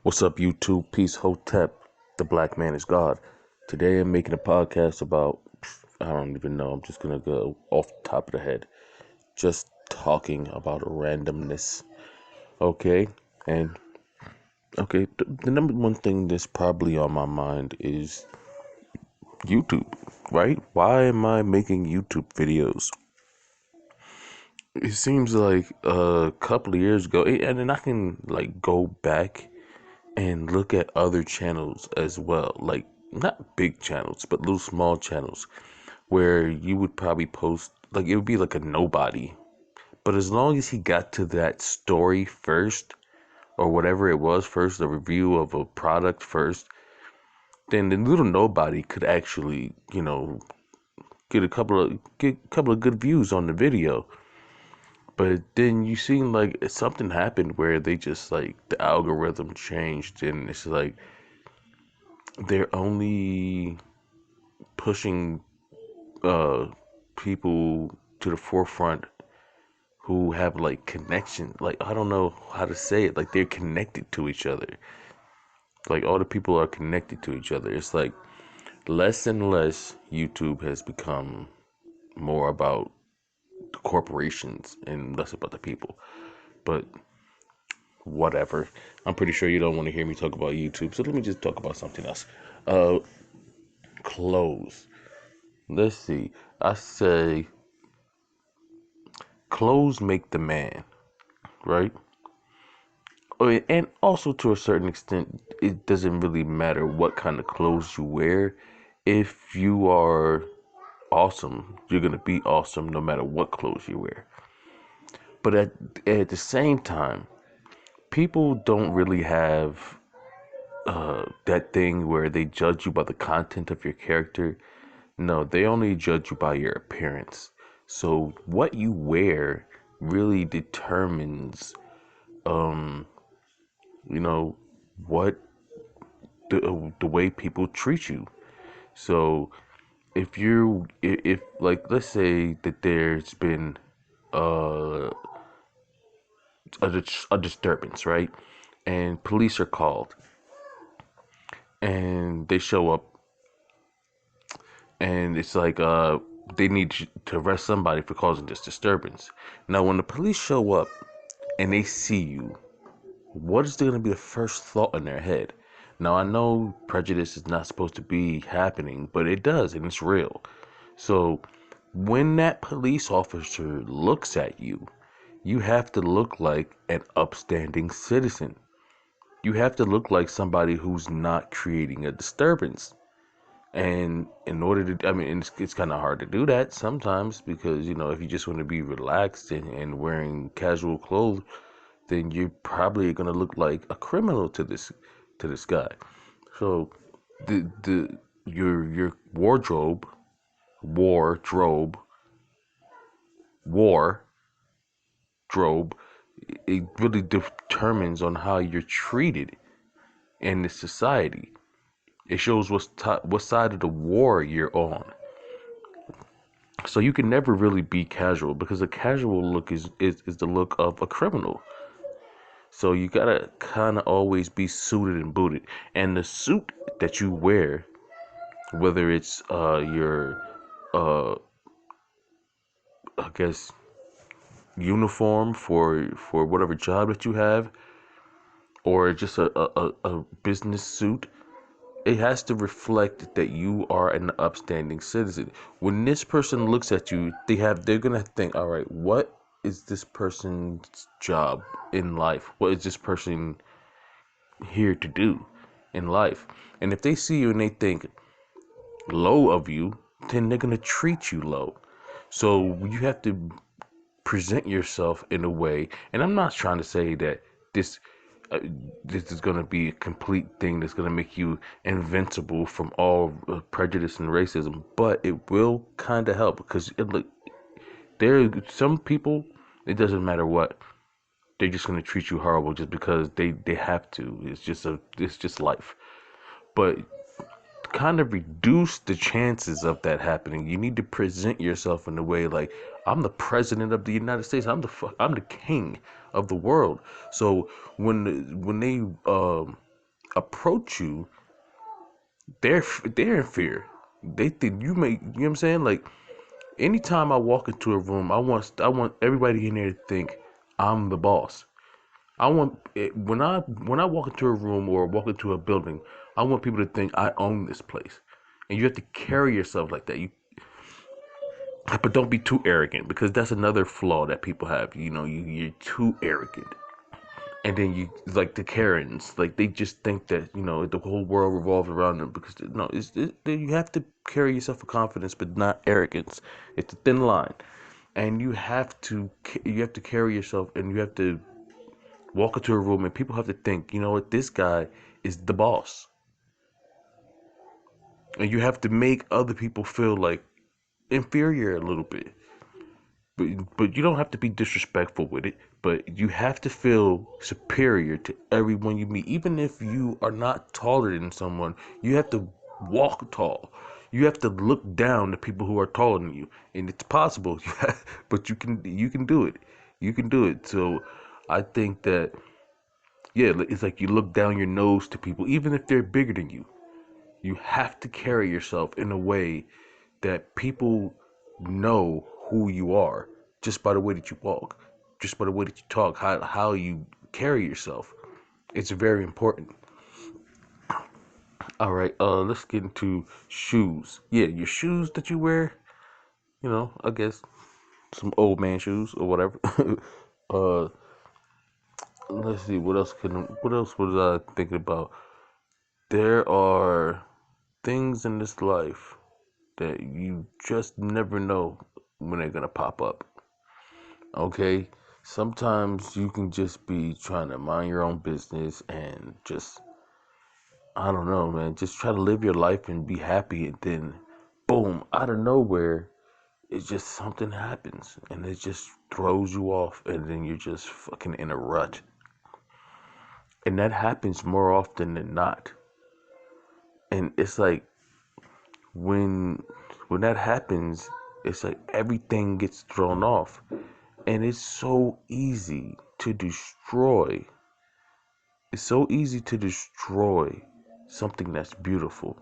What's up, YouTube? Peace, Hotep. The Black Man is God. Today I'm making a podcast about, I don't even know, I'm just going to go off the top of the head. Just talking about randomness. Okay? And, okay, the number one thing that's probably on my mind is YouTube, right? Why am I making YouTube videos? It seems like a couple of years ago, and then I can, go back and look at other channels as well, like not big channels but little small channels where you would probably post, like, it would be like a nobody, but as long as he got to that story first, or whatever it was first, a review of a product first, then the little nobody could actually, get a couple of good views on the video. But then you seen like something happened where they just, like, the algorithm changed, and it's like they're only pushing uh people to the forefront who have, like, connection. Like, I don't know how to say it. Like, they're connected to each other. Like, all the people are connected to each other. It's like less and less YouTube has become more about the corporations and less about the people. But whatever. I'm pretty sure you don't want to hear me talk about YouTube. So let me just talk about something else. Uh Clothes. Let's see. I say clothes make the man, right? Oh, and also, to a certain extent, it doesn't really matter what kind of clothes you wear. If you are awesome, you're gonna be awesome no matter what clothes you wear. But at the same time, people don't really have that thing where they judge you by the content of your character. No, they only judge you by your appearance. So what you wear really determines, um, you know, what the way people treat you. So if like, let's say that there's been uh, a disturbance, right? And police are called, and they show up, and it's like they need to arrest somebody for causing this disturbance. Now, when the police show up and they see you, what is going to be the first thought in their head? Now, I know prejudice is not supposed to be happening, but it does, and it's real. So, when that police officer looks at you, you have to look like an upstanding citizen. You have to look like somebody who's not creating a disturbance. And in order to, I mean, it's kind of hard to do that sometimes because, if you just want to be relaxed and wearing casual clothes, then you're probably going to look like a criminal to this guy. So the your wardrobe, wardrobe, it really determines on how you're treated in the society. It shows what side of the war you're on. So you can never really be casual because a casual look is the look of a criminal. So you gotta kind of always be suited and booted. And the suit that you wear, whether it's your uh I guess uniform for whatever job that you have, or just a business suit, it has to reflect that you are an upstanding citizen. When this person looks at you, they're gonna think, all right, what is this person's job in life? What is this person here to do in life? And if they see you and they think low of you, then they're gonna treat you low. So you have to present yourself in a way, and I'm not trying to say that this uh, this is going to be a complete thing that's going to make you invincible from all prejudice and racism, but it will kind of help because look, there are some people, it doesn't matter what, they're just going to treat you horrible just because they have to. It's just life. But kind of reduce the chances of that happening, you need to present yourself in a way like, I'm the president of the United States. I'm the king of the world. So when they approach you, they're in fear. They think you may, you know what I'm saying? Like anytime I walk into a room, I want everybody in there to think I'm the boss. I want it, when I walk into a room or walk into a building, I want people to think I own this place. And you have to carry yourself like that. But don't be too arrogant because that's another flaw that people have. You're too arrogant. And then you like the Karens, like they just think that the whole world revolves around them because no, you have to carry yourself with confidence, but not arrogance. It's a thin line, and you have to carry yourself, and you have to walk into a room, and people have to think, you know what, this guy is the boss, and you have to make other people feel like inferior a little bit. But you don't have to be disrespectful with it. But you have to feel superior to everyone you meet, even if you are not taller than someone. You have to walk tall. You have to look down to people who are taller than you, and it's possible. But you can do it. You can do it. So I think that yeah, it's like you look down your nose to people, even if they're bigger than you. You have to carry yourself in a way that people know who you are just by the way that you walk, just by the way that you talk, how you carry yourself. It's very important. All right, let's get into shoes. Yeah, your shoes that you wear, I guess some old man shoes or whatever. uh, let's see, what else was I thinking about? There are things in this life that you just never know when they're gonna pop up. Okay? Sometimes you can just be trying to mind your own business and just, I don't know, man, just try to live your life and be happy, and then boom, out of nowhere, it's just something happens and it just throws you off, and then you're just fucking in a rut. And that happens more often than not. And it's like when when that happens, it's like everything gets thrown off. And it's so easy to destroy. It's so easy to destroy something that's beautiful.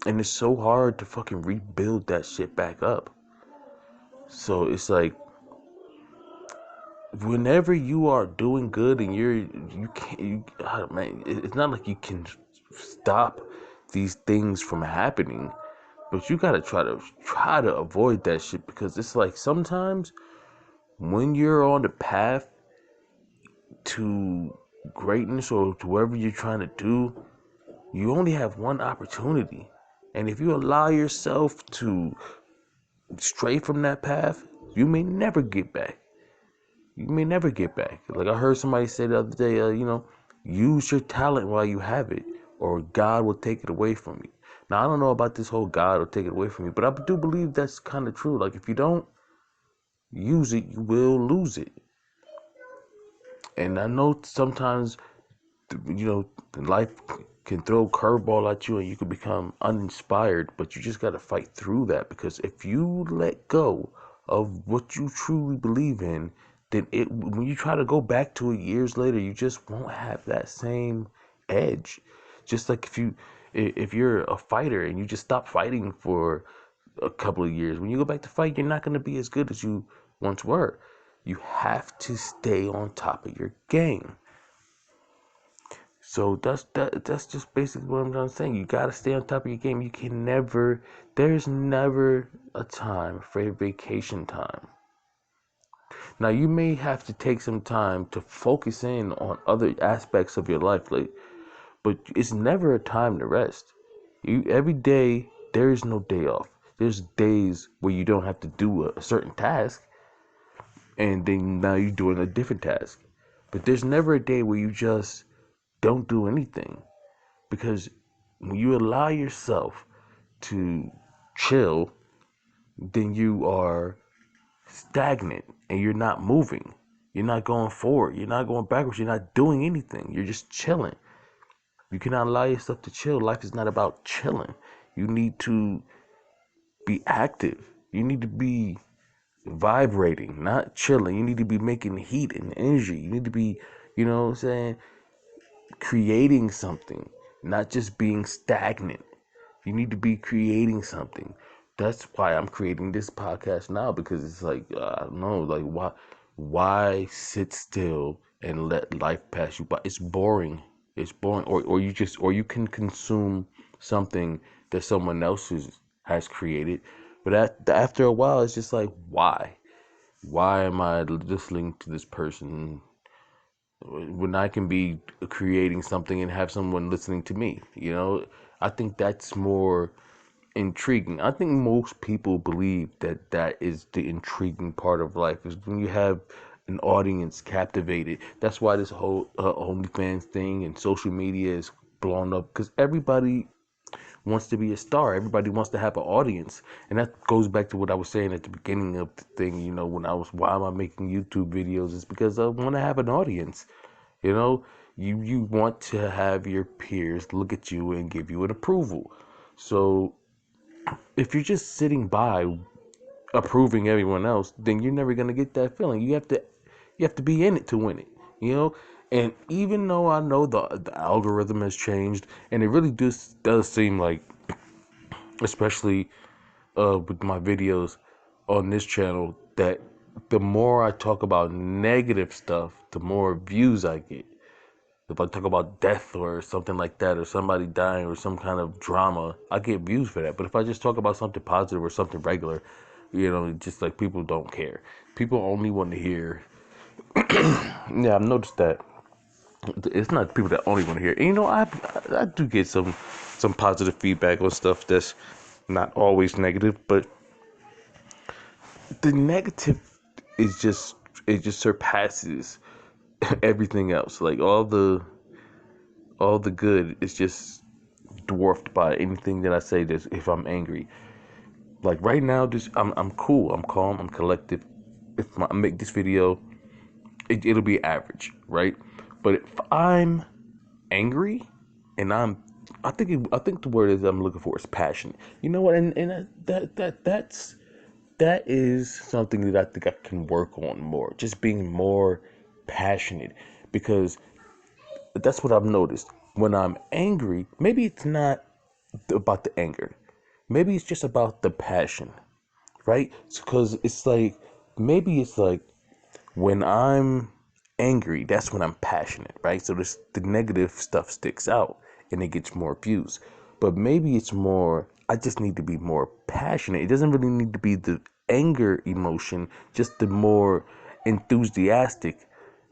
And it's so hard to fucking rebuild that shit back up. So it's like whenever you are doing good and you can't man, it's not like you can stop these things from happening, but you gotta try to avoid that shit, because it's like sometimes when you're on the path to greatness or to whatever you're trying to do, you only have one opportunity. And if you allow yourself to stray from that path, you may never get back. You may never get back. Like I heard somebody say the other day, use your talent while you have it, or God will take it away from you. Now, I don't know about this whole God will take it away from you, but I do believe that's kind of true. Like if you don't use it, you will lose it. And I know sometimes life can throw a curveball at you and you can become uninspired, but you just got to fight through that, because if you let go of what you truly believe in, then when you try to go back to it years later, you just won't have that same edge. Just like if you're a fighter and you just stop fighting for a couple of years, when you go back to fight, you're not going to be as good as you once were. You have to stay on top of your game. So that's just basically what I'm trying to say. You gotta stay on top of your game. There's never a time for a vacation time. Now you may have to take some time to focus in on other aspects of your life, but it's never a time to rest. Every day there is no day off. There's days where you don't have to do a certain task, and then now you're doing a different task. But there's never a day where you just don't do anything. Because when you allow yourself to chill, then you are stagnant and you're not moving. You're not going forward. You're not going backwards. You're not doing anything. You're just chilling. You cannot allow yourself to chill. Life is not about chilling. You need to be active. You need to be vibrating, not chilling. You need to be making heat and energy. You need to be, you know what I'm saying, creating something, not just being stagnant. You need to be creating something. That's why I'm creating this podcast now, because it's like, I don't know, like, why sit still and let life pass you by? It's boring. It's boring. Or you can consume something that someone else has created, but after a while, it's just like, why? Why am I listening to this person when I can be creating something and have someone listening to me? I think that's more intriguing. I think most people believe that that is the intriguing part of life, is when you have an audience captivated. That's why this whole OnlyFans thing and social media is blown up, because everybody wants to be a star. Everybody wants to have an audience. And that goes back to what I was saying at the beginning of the thing, when why am I making YouTube videos? It's because I want to have an audience. You know, you want to have your peers look at you and give you an approval. So if you're just sitting by approving everyone else, then you're never gonna get that feeling. You have to be in it to win it. You know, and even though I know the algorithm has changed, and it really does seem like, especially with my videos on this channel, that the more I talk about negative stuff, the more views I get. If I talk about death or something like that, or somebody dying or some kind of drama, I get views for that. But if I just talk about something positive or something regular, just like, people don't care. People only want to hear. Yeah, I've noticed that it's not people that only want to hear. And, I do get some positive feedback on stuff that's not always negative, but the negative is just it just surpasses everything else. Like, all the good is just dwarfed by anything that I say. That if I'm angry, like right now, just I'm cool, I'm calm, I'm collected. If I make this video, it'll be average, right? But if I'm angry, and I think the word is I'm looking for is passion. You know what? And that is something that I think I can work on more. Just being more passionate, because that's what I've noticed. When I'm angry, maybe it's not about the anger. Maybe it's just about the passion, right? Because maybe it's like, when I'm angry, that's when I'm passionate, right? So the negative stuff sticks out and it gets more views. But maybe it's more, I just need to be more passionate. It doesn't really need to be the anger emotion, just the more enthusiastic,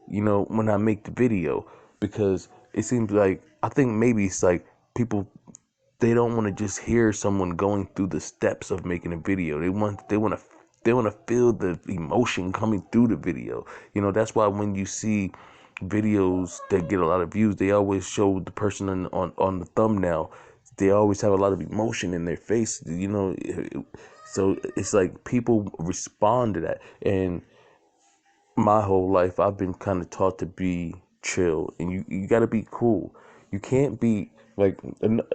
when I make the video. Because it seems like, I think maybe it's like, people, they don't want to just hear someone going through the steps of making a video. They want to feel the emotion coming through the video. That's why when you see videos that get a lot of views, they always show the person on the thumbnail. They always have a lot of emotion in their face. So it's like people respond to that. And my whole life, I've been kind of taught to be chill, and you got to be cool. You can't be like,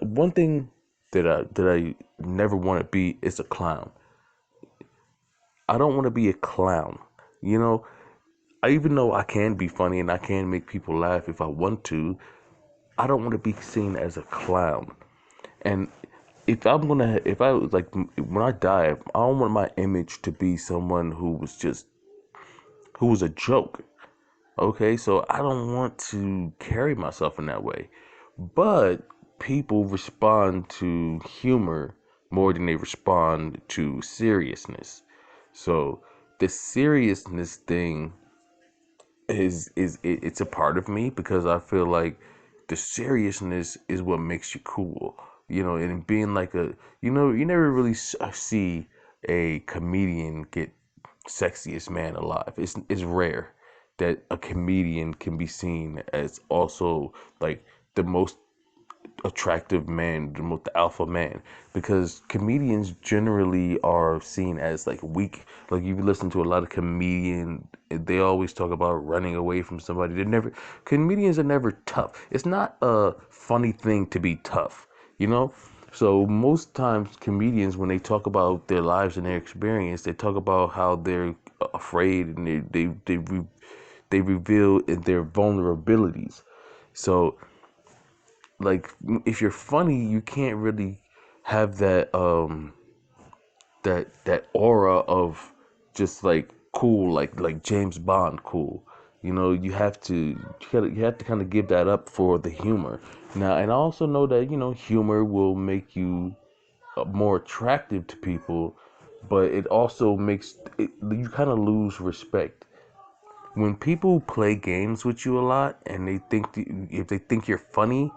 one thing that I never want to be is a clown. I don't want to be a clown. You know, even though I can be funny and I can make people laugh if I want to, I don't want to be seen as a clown. And if I was like, when I die, I don't want my image to be someone who was a joke. Okay, so I don't want to carry myself in that way. But people respond to humor more than they respond to seriousness. So the seriousness thing it's a part of me, because I feel like the seriousness is what makes you cool. And being like you never really see a comedian get sexiest man alive. It's rare that a comedian can be seen as also like the most attractive man, the alpha man, because comedians generally are seen as like weak. Like, you listen to a lot of comedians, they always talk about running away from somebody. Comedians are never tough. It's not a funny thing to be tough, you know? So most times comedians, when they talk about their lives and their experience, they talk about how they're afraid, and they reveal their vulnerabilities. So like if you're funny, you can't really have that aura of just like cool, like James Bond cool. You know, you have to kind of give that up for the humor. Now, and I also know that, humor will make you more attractive to people, but it also makes you kind of lose respect. When people play games with you a lot and they think if they think you're funny,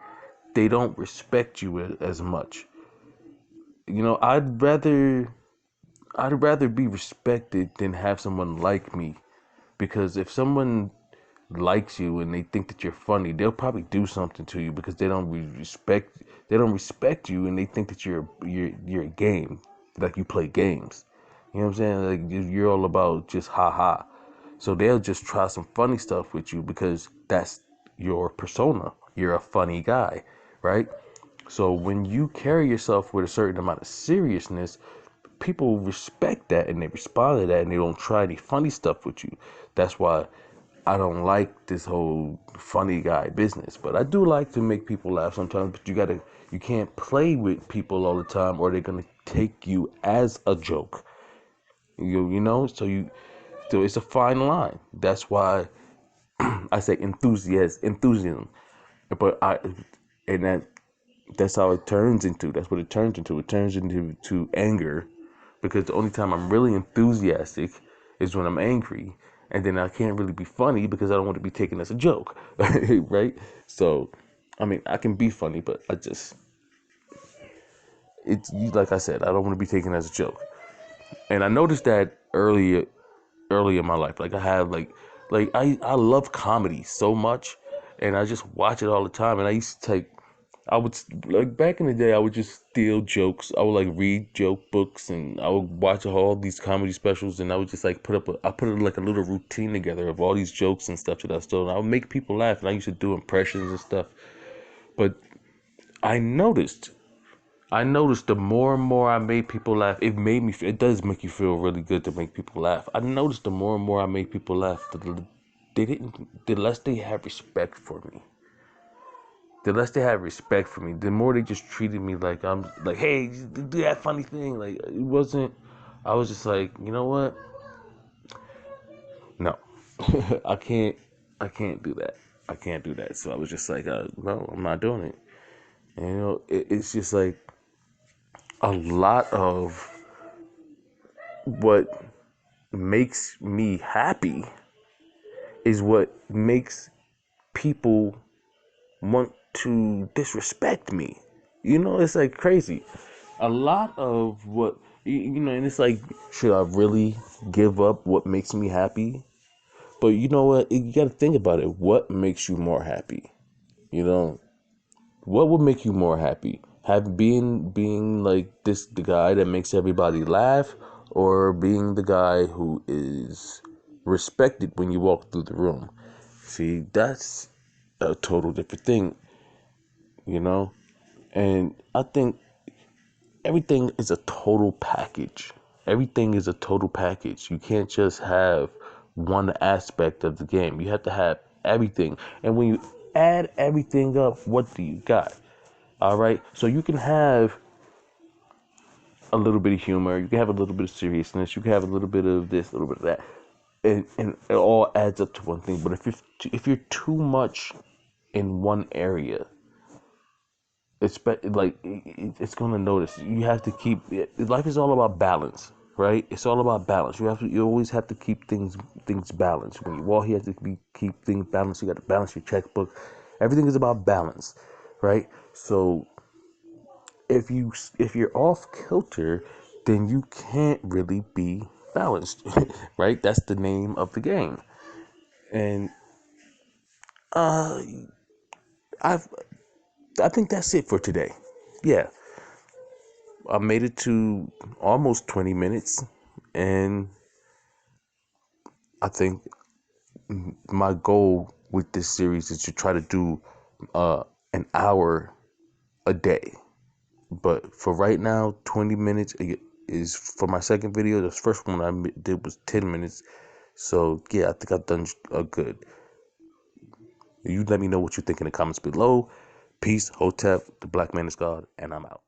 they don't respect you as much. You know, I'd rather be respected than have someone like me, because if someone likes you and they think that you're funny, they'll probably do something to you because they don't respect you, and they think that you're a game, like you play games. You know what I'm saying? Like you're all about just ha ha. So they'll just try some funny stuff with you because that's your persona. You're a funny guy, right? So when you carry yourself with a certain amount of seriousness, people respect that and they respond to that, and they don't try any funny stuff with you. That's why I don't like this whole funny guy business. But I do like to make people laugh sometimes. But you can't play with people all the time, or they're gonna take you as a joke. You know, so it's a fine line. That's why I say enthusiasm. But and that's how it turns into. That's what it turns into. It turns into anger, because the only time I'm really enthusiastic is when I'm angry, and then I can't really be funny because I don't want to be taken as a joke, right? So, I mean, I can be funny, but it's like I said, I don't want to be taken as a joke. And I noticed that early in my life. Like I have I love comedy so much, and I just watch it all the time. And I used to take I would like back in the day, I would just steal jokes. I would like read joke books, and I would watch all these comedy specials, and I would just like I put like a little routine together of all these jokes and stuff that I stole. And I would make people laugh, and I used to do impressions and stuff. But I noticed the more and more I made people laugh, it does make you feel really good to make people laugh. I noticed the more and more I made people laugh, the less they have respect for me. The less they have respect for me, the more they just treated me like I'm like, hey, do that funny thing. Like it wasn't. I was just like, you know what? No, I can't. I can't do that. I can't do that. So I was just like, no, I'm not doing it. And, it's just like a lot of what makes me happy is what makes people want to disrespect me. You know, it's like crazy. A lot of what, and it's like, should I really give up what makes me happy? But you know what? You got to think about it. What makes you more happy? You know, what would make you more happy? Have being like the guy that makes everybody laugh, or being the guy who is respected when you walk through the room? See, that's a total different thing, you know? And I think everything is a total package. Everything is a total package. You can't just have one aspect of the game. You have to have everything. And when you add everything up, what do you got? All right. So you can have a little bit of humor. You can have a little bit of seriousness. You can have a little bit of this, a little bit of that. And it all adds up to one thing. But if you're too much in one area, it's gonna notice. You have to keep life is all about balance, right? It's all about balance. You always have to keep things balanced. When you walk, you have to keep things balanced. You got to balance your checkbook. Everything is about balance, right? So if you're off kilter, then you can't really be balanced, right? That's the name of the game. And uh I've I think that's it for today. Yeah, I made it to almost 20 minutes, and I think my goal with this series is to try to do an hour a day. But for right now, 20 minutes is for my second video. The first one I did was 10 minutes. So yeah, I think I've done a good. You let me know what you think in the comments below. Peace, Hotep, the black man is God, and I'm out.